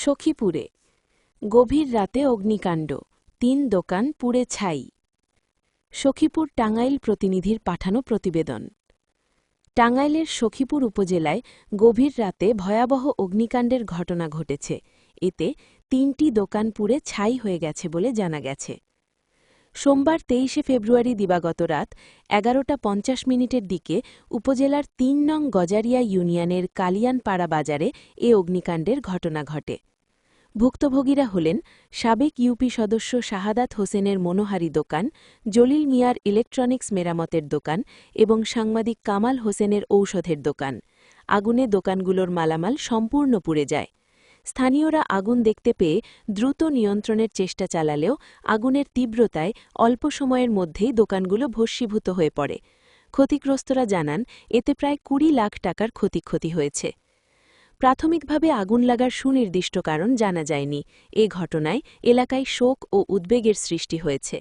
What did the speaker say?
সখীপুরে গভীর রাতে অগ্নিকাণ্ড, ৩ দোকান পুড়ে ছাই। সখীপুর টাঙ্গাইল প্রতিনিধির পাঠানো প্রতিবেদন। টাঙ্গাইলের সখীপুর উপজেলায় গভীর রাতে ভয়াবহ অগ্নিকাণ্ডের ঘটনা ঘটেছে। এতে ৩টি দোকান পুড়ে ছাই হয়ে গেছে বলে জানা গেছে। সোমবার ২৩শে ফেব্রুয়ারি দিবাগত রাত ১১টা ৫০ দিকে উপজেলার ৩ নং গজারিয়া ইউনিয়নের কালিয়ানপাড়া বাজারে এ অগ্নিকাণ্ডের ঘটনা ঘটে। ভুক্তভোগীরা হলেন সাবেক ইউপি সদস্য শাহাদাত হোসেনের মনোহারি দোকান, জলিল মিয়ার ইলেকট্রনিক্স মেরামতের দোকান এবং সাংবাদিক কামাল হোসেনের ঔষধের দোকান। আগুনে দোকানগুলোর মালামাল সম্পূর্ণ পুড়ে যায়। স্থানীয়রা আগুন দেখতে পেয়ে দ্রুত নিয়ন্ত্রণের চেষ্টা চালালেও আগুনের তীব্রতায় অল্প সময়ের মধ্যেই দোকানগুলো ভস্মীভূত হয়ে পড়ে। ক্ষতিগ্রস্তরা জানান, এতে প্রায় ২০ লাখ টাকার ক্ষয়ক্ষতি হয়েছে। প্রাথমিকভাবে আগুন লাগার সুনির্দিষ্ট কারণ জানা যায়নি। এ ঘটনায় এলাকায় শোক ও উদ্বেগের সৃষ্টি হয়েছে।